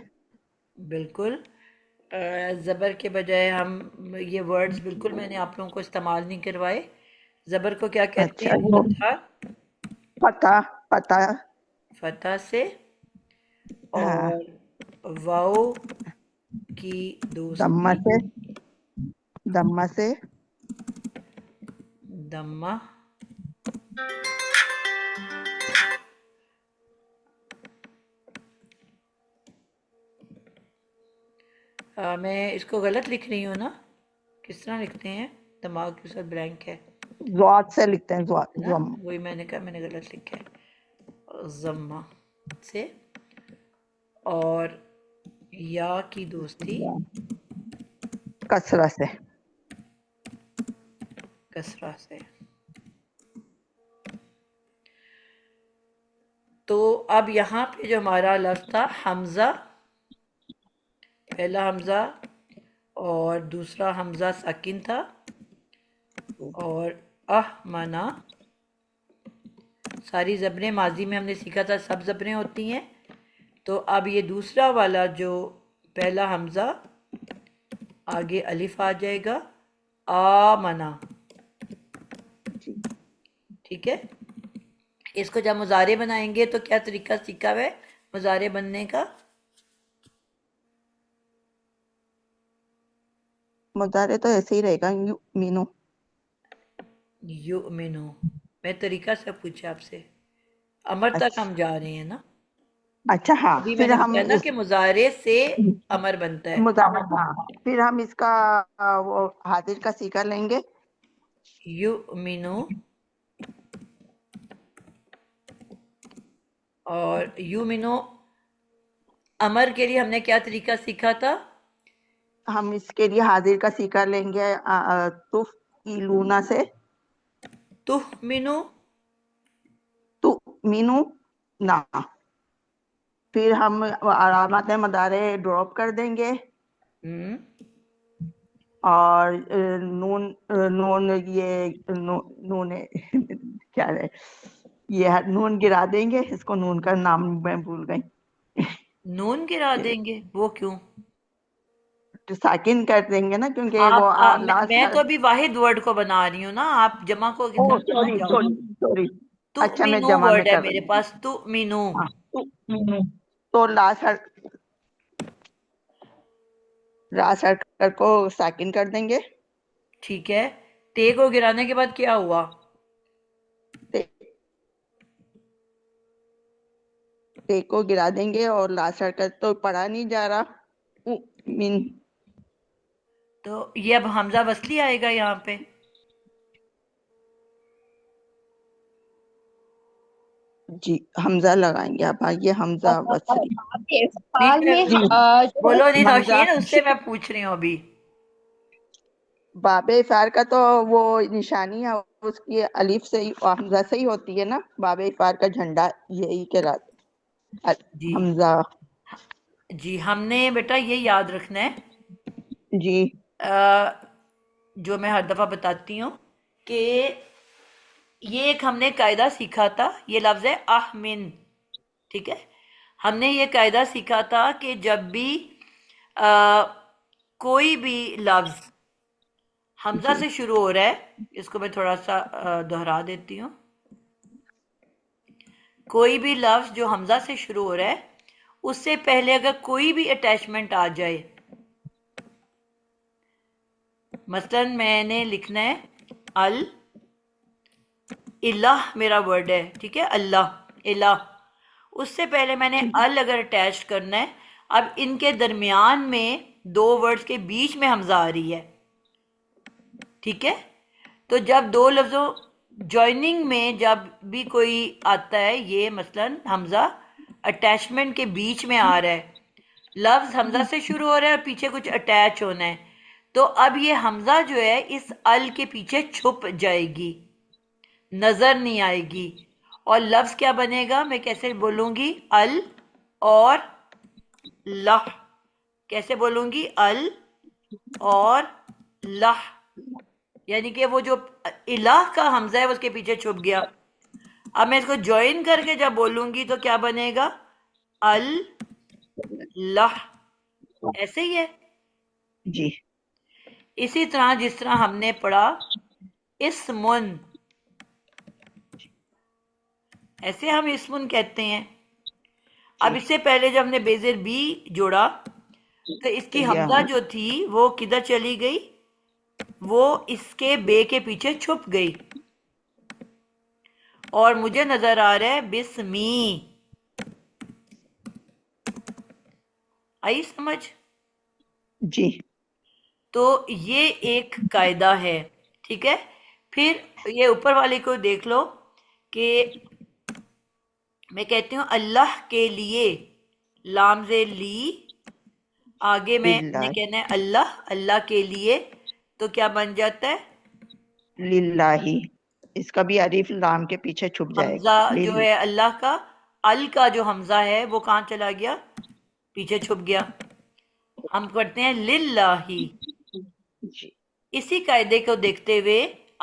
Speaker 1: بالکل. زبر کے بجائے ہم یہ ورڈز بالکل میں نے آپ لوگوں کو استعمال نہیں کروائے. زبر کو کیا کہتے
Speaker 4: اچھا،
Speaker 1: ہیں؟
Speaker 4: وہ
Speaker 1: فتح.
Speaker 4: پتہ
Speaker 1: فتح سے.
Speaker 4: ہاں،
Speaker 1: اور واؤ کی
Speaker 4: دمہ
Speaker 1: دوستی
Speaker 4: سے، دمہ سے،
Speaker 1: دمہ. میں اس کو غلط لکھ رہی ہوں نا؟ کس طرح لکھتے ہیں؟ دماغ کے ساتھ بلینک ہے
Speaker 4: زواد سے لکھتے ہیں، زواد،
Speaker 1: نا، وہی میں نے کہا میں نے غلط لکھا ہے. ضمہ سے اور یا کی دوستی
Speaker 4: کسرہ سے.
Speaker 1: کسرہ سے. تو اب یہاں پہ جو ہمارا لفظ تھا حمزہ، پہلا حمزہ اور دوسرا حمزہ ساکن تھا، اور منا، ساری زبریں ماضی میں ہم نے سیکھا تھا سب زبریں ہوتی ہیں. تو اب یہ دوسرا والا جو پہلا حمزہ آگے الف آ جائے گا، آمنا. ٹھیک ہے. اس کو جب مضارع بنائیں گے تو کیا طریقہ سیکھا ہوا ہے مضارع بننے کا؟
Speaker 4: مضارع تو ایسے ہی رہے گا، مینو.
Speaker 1: یؤمنو. میں طریقہ سے پوچھا آپ سے. امر تک ہم جا رہے ہیں نا؟
Speaker 4: اچھا، ہاں،
Speaker 1: ابھی میں
Speaker 4: پھر
Speaker 1: نے
Speaker 4: ہم
Speaker 1: بتایا نا کہ مضارع سے امر بنتا ہے.
Speaker 4: ہاں، پھر ہم اس کا وہ حاضر کا سیکھا لیں گے.
Speaker 1: یؤمنو. اور یؤمنو امر کے لیے ہم نے کیا طریقہ سیکھا تھا؟
Speaker 4: ہم اس کے لیے حاضر کا سیکھا لیں گے تف کی لونا سے.
Speaker 1: تؤمنو.
Speaker 4: تو مینو نا. پھر ہم علامات مضارع ڈراپ کر دیں گے، اور نون یہ نون کیا ہے، یہ نون گرا دیں گے. اس کو نون کا نام میں بھول گئی.
Speaker 1: نون گرا دیں گے؟ وہ کیوں؟
Speaker 4: ساکن کر دیں گے نا، کیونکہ وہ لاسٹ.
Speaker 1: میں تو ابھی واحد ورڈ کو بنا رہی ہوں نا، آپ جمع کو
Speaker 4: سوری
Speaker 1: جاؤ.
Speaker 4: Sorry sorry. اچھا، میں
Speaker 1: تؤمنو
Speaker 4: جمع میں
Speaker 1: ورڈ ہے
Speaker 4: کر رہی
Speaker 1: میرے
Speaker 4: ہوں.
Speaker 1: پاس، تؤمنو.
Speaker 4: ہاں، تو لاسٹ حرکت کو ساکن کر دیں گے.
Speaker 1: ٹھیک ہے. تے کو گرانے کے بعد کیا ہوا؟
Speaker 4: تے کو گرا دیں گے، اور لاسٹ حرکت تو پڑھا نہیں جا رہا. من.
Speaker 1: تو یہ اب حمزہ وصلی آئے گا یہاں پہ.
Speaker 4: جی، حمزہ لگائیں گے. اب آئیے حمزہ وصلی.
Speaker 2: سال میں
Speaker 1: بولو نہیں
Speaker 4: حمزہ
Speaker 1: نوشین، اس سے میں پوچھ رہی ہوں ابھی.
Speaker 4: باب افعال کا تو وہ نشانی ہے اس کی الف سے ہی اور حمزہ سے ہی ہوتی ہے نا. باب افعال کا جھنڈا یہی کہلاتا
Speaker 1: جی
Speaker 4: حمزہ.
Speaker 1: جی، ہم نے بیٹا یہ یاد رکھنا ہے
Speaker 4: جی
Speaker 1: جو میں ہر دفعہ بتاتی ہوں کہ یہ ایک ہم نے قاعدہ سیکھا تھا، یہ لفظ ہے احمن، ٹھیک ہے؟ ہم نے یہ قاعدہ سیکھا تھا کہ جب بھی کوئی بھی لفظ حمزہ
Speaker 4: جی
Speaker 1: سے شروع ہو رہا ہے، اس کو میں تھوڑا سا دہرا دیتی ہوں، کوئی بھی لفظ جو حمزہ سے شروع ہو رہا ہے اس سے پہلے اگر کوئی بھی اٹیچمنٹ آ جائے، مثلا میں نے لکھنا ہے الہ، میرا ورڈ ہے، ٹھیک ہے، اللہ، الہ، اس سے پہلے میں نے اگر اٹیچ کرنا ہے، اب ان کے درمیان میں دو ورڈز کے بیچ میں حمزہ آ رہی ہے، ٹھیک ہے؟ تو جب دو لفظوں جوائننگ میں جب بھی کوئی آتا ہے، یہ مثلا حمزہ اٹیچمنٹ کے بیچ میں آ رہا ہے، لفظ حمزہ سے شروع ہو رہا ہے اور پیچھے کچھ اٹیچ ہونا ہے، تو اب یہ حمزہ جو ہے اس ال کے پیچھے چھپ جائے گی، نظر نہیں آئے گی، اور لفظ کیا بنے گا؟ میں کیسے بولوں گی؟ ال اور لہ، کیسے بولوں گی؟ ال اور لہ، یعنی کہ وہ جو الہ کا حمزہ ہے وہ اس کے پیچھے چھپ گیا۔ اب میں اس کو جوائن کر کے جب بولوں گی تو کیا بنے گا؟ اللہ، ایسے ہی ہے۔
Speaker 4: جی
Speaker 1: اسی طرح جس طرح ہم نے پڑھا اسمن، ایسے ہم اسمن کہتے ہیں۔ اب
Speaker 4: جی
Speaker 1: اس سے پہلے جب ہم نے بیزر بی جوڑا تو اس کی
Speaker 4: یہ
Speaker 1: حمزہ جو تھی وہ کدھر چلی گئی؟ وہ اس کے بے کے پیچھے چھپ گئی، اور مجھے نظر آ رہا ہے بسمی، آئی سمجھ؟
Speaker 4: جی
Speaker 1: تو یہ ایک قاعدہ ہے، ٹھیک ہے؟ پھر یہ اوپر والے کو دیکھ لو کہ میں کہتی ہوں اللہ کے لیے، لام زے لی، آگے میں نے
Speaker 4: للہ
Speaker 1: کہنا ہے اللہ، اللہ کے لیے، تو کیا بن جاتا ہے؟
Speaker 4: للہ، اس کا بھی الف لام کے پیچھے چھپ جائے
Speaker 1: حمزہ
Speaker 4: گا،
Speaker 1: جو ہے اللہ کا، ال کا جو حمزہ ہے وہ کہاں چلا گیا؟ پیچھے چھپ گیا۔ ہم پڑھتے ہیں للہ۔
Speaker 4: جی
Speaker 1: اسی قاعدے کو دیکھتے ہوئے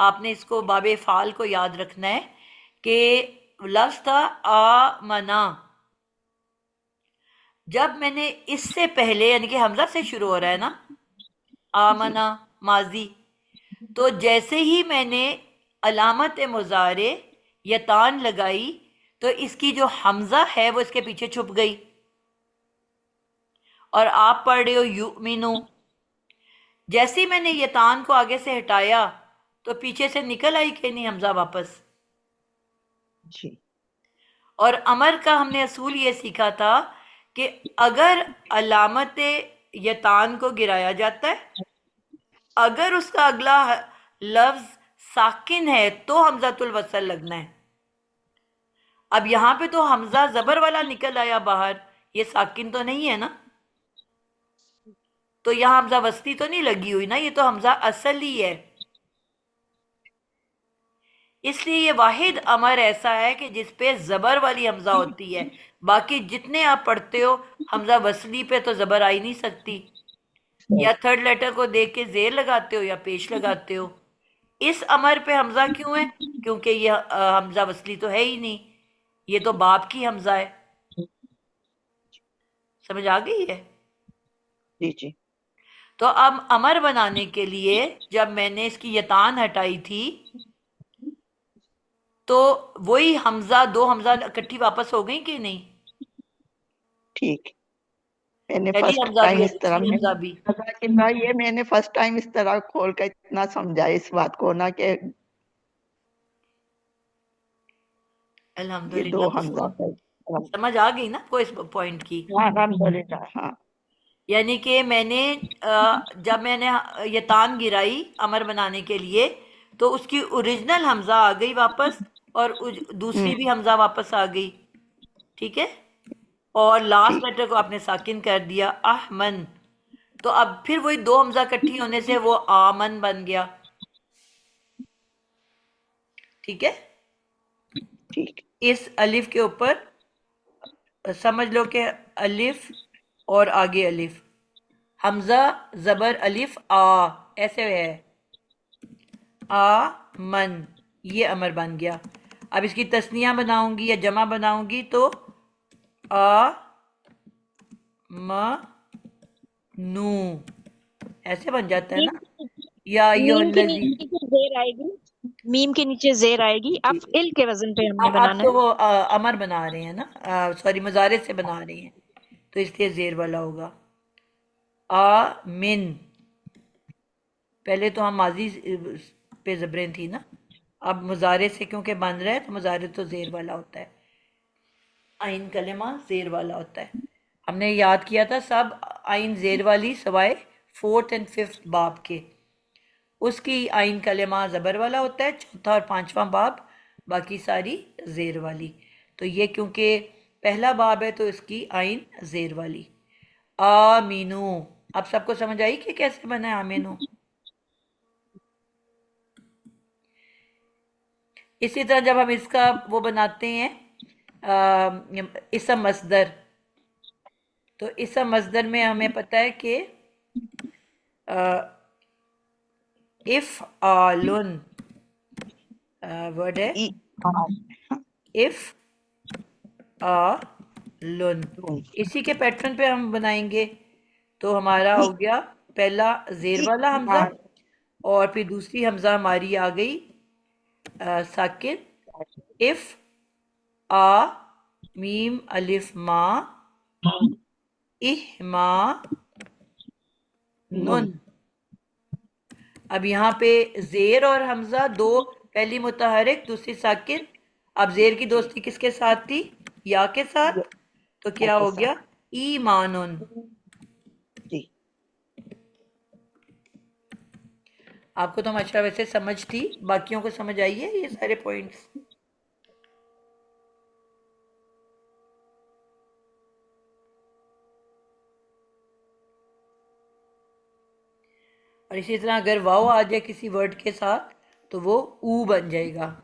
Speaker 1: آپ نے اس کو باب فعال کو یاد رکھنا ہے کہ لفظ تھا آمنا، جب میں نے اس سے پہلے یعنی کہ حمزہ سے شروع ہو رہا ہے نا،
Speaker 4: جی
Speaker 1: آمنا ماضی، تو جیسے ہی میں نے علامت مضارع یتان لگائی تو اس کی جو حمزہ ہے وہ اس کے پیچھے چھپ گئی، اور آپ پڑھ رہے ہو یؤمنو، جیسے ہی میں نے یتان کو آگے سے ہٹایا تو پیچھے سے نکل آئی کہ نہیں حمزہ واپس؟
Speaker 4: جی
Speaker 1: اور امر کا ہم نے اصول یہ سیکھا تھا کہ اگر علامت یتان کو گرایا جاتا ہے، اگر اس کا اگلا لفظ ساکن ہے تو حمزۃ الوصل لگنا ہے۔ اب یہاں پہ تو حمزہ زبر والا نکل آیا باہر، یہ ساکن تو نہیں ہے نا، تو یہاں حمزہ وصلی تو نہیں لگی ہوئی نا، یہ تو حمزہ اصل ہی ہے۔ اس لیے یہ واحد امر ایسا ہے کہ جس پہ زبر والی حمزہ ہوتی ہے، باقی جتنے آپ پڑھتے ہو حمزہ وصلی پہ تو زبر آئی نہیں سکتی، یا تھرڈ لیٹر کو دیکھ کے زیر لگاتے ہو یا پیش لگاتے ہو۔ اس امر پہ حمزہ کیوں ہے؟ کیونکہ یہ حمزہ وصلی تو ہے ہی نہیں، یہ تو باپ کی حمزہ ہے۔ سمجھ آ گئی ہے؟
Speaker 4: جی جی
Speaker 1: تو اب امر بنانے کے لیے جب میں نے اس کی یتان ہٹائی تھی تو وہی حمزہ، دو حمزہ اکٹھی واپس ہو گئی کہ نہیں؟
Speaker 4: ٹھیک، میں نے
Speaker 1: پہلی
Speaker 4: فرسٹ
Speaker 1: حمزہ
Speaker 4: ٹائم
Speaker 1: بھی
Speaker 4: اس طرح
Speaker 1: دوسری حمزہ بھی۔
Speaker 4: یہ میں نے فرسٹ ٹائم اس طرح کھول کر اتنا سمجھا اس بات کو نا کہ یہ
Speaker 1: الحمدللہ،
Speaker 4: دو
Speaker 1: تو
Speaker 4: حمزہ ہے۔
Speaker 1: سمجھ آ گئی نا کو اس پوائنٹ کی؟
Speaker 4: ہاں الحمدللہ، ہاں
Speaker 1: یعنی کہ میں نے جب میں نے یتان گرائی امر بنانے کے لیے تو اس کی اوریجنل حمزہ آ گئی واپس، اور دوسری بھی حمزہ واپس آ گئی، ٹھیک ہے؟ اور لاسٹ
Speaker 4: ٹھیک
Speaker 1: لیٹر کو آپ نے ساکن کر دیا، احمن، تو اب پھر وہی دو حمزہ اکٹھی ہونے سے وہ آمن بن گیا، ٹھیک ہے؟
Speaker 4: ٹھیک
Speaker 1: اس الف کے اوپر سمجھ لو کہ الف اور آگے الف، حمزہ زبر الف آ ایسے ہے، آ من، یہ امر بن گیا. اب اس کی تسنیہ بناؤں گی یا جمع بناؤں گی تو آ م نو ایسے بن جاتا ہے نا. یا ایھا
Speaker 2: میم کے
Speaker 1: الذی،
Speaker 2: نیچے زیر آئے گی، میم کے نیچے زیر آئے گی، افعل کے وزن پہ ہم نے
Speaker 1: اب
Speaker 2: بنانا
Speaker 1: تو
Speaker 2: ہے.
Speaker 1: وہ امر بنا رہے ہیں نا، سوری مضارع سے بنا رہے ہیں تو اس لیے زیر والا ہوگا. من، پہلے تو ہم ماضی پہ زبریں تھی نا، اب مضارع سے کیونکہ بن رہا ہے تو مضارع تو زیر والا ہوتا ہے، آئین کلمہ زیر والا ہوتا ہے. ہم نے یاد کیا تھا سب آئین زیر والی سوائے 4th and 5th باب کے، اس کی آئین کلمہ زبر والا ہوتا ہے، چوتھا اور پانچواں باب باقی ساری زیر والی. تو یہ کیونکہ پہلا باب ہے تو اس کی آئین زیر والی. آمینو، اب سب کو سمجھ آئی کہ کیسے بنا ہے آمینو؟ اسی طرح جب ہم اس کا وہ بناتے ہیں اسم مصدر، تو اسم مصدر میں ہمیں پتہ ہے کہ افعالن ورڈ ہے، افعالن، اسی کے پیٹرن پہ ہم بنائیں گے. تو ہمارا ہو گیا پہلا زیر والا حمزہ، اور پھر دوسری حمزہ ہماری آ گئی ساکن، اف آ میم الف ما اہما نن. اب یہاں پہ زیر اور حمزہ دو، پہلی متحرک دوسری ساکن. اب زیر کی دوستی کس کے ساتھ تھی؟ یا کے ساتھ. تو کیا ہو گیا؟ ایمانن. آپ کو تو ماشاءاللہ ویسے سمجھ تھی، باقیوں کو سمجھ آئی ہے یہ سارے پوائنٹس؟ اور اسی طرح اگر واو آ جائے کسی ورڈ کے ساتھ تو وہ او بن جائے گا،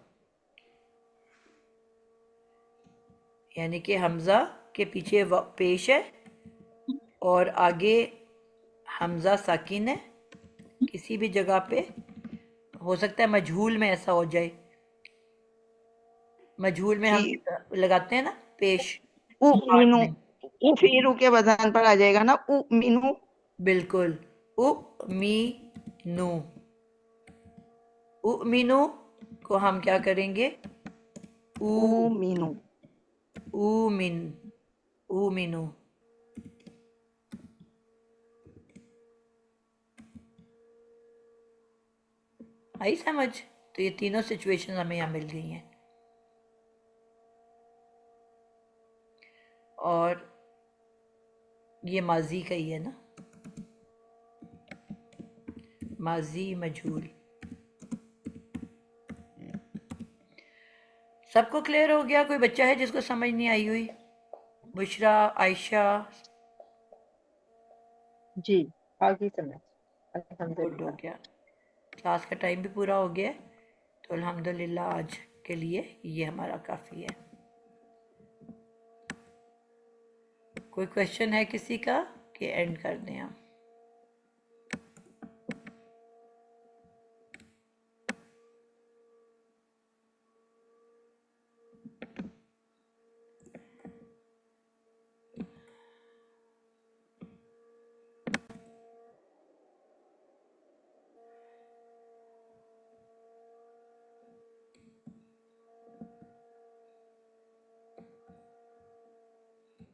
Speaker 1: یعنی کہ حمزہ کے پیچھے پیش ہے اور آگے حمزہ ساکن ہے. کسی بھی جگہ پہ ہو سکتا ہے مجہول میں ایسا ہو جائے، مجہول میں ہم لگاتے ہیں نا پیش،
Speaker 4: مینو او فیرو کے وزن پر آ جائے گا نا، او مینو.
Speaker 1: بالکل. اؤمنو، اؤمنو کو ہم کیا کریں گے؟
Speaker 4: او مینو.
Speaker 1: اومن، اومنو. آئی سمجھ؟ تو یہ تینوں سچویشن ہمیں یہاں مل گئی ہیں. اور یہ ماضی کا ہی ہے نا، ماضی مجہول. سب کو کلیئر ہو گیا؟ کوئی بچہ ہے جس کو سمجھ نہیں آئی ہوئی؟ بشرا، عائشہ؟
Speaker 5: جی آگے سمجھ،
Speaker 1: گڈ
Speaker 5: الحمدللہ.
Speaker 1: ہو گیا. کلاس کا ٹائم بھی پورا ہو گیا ہے تو الحمدللہ آج کے لیے یہ ہمارا کافی ہے. کوئی کویشچن ہے کسی کا کہ اینڈ کر دیں ہم؟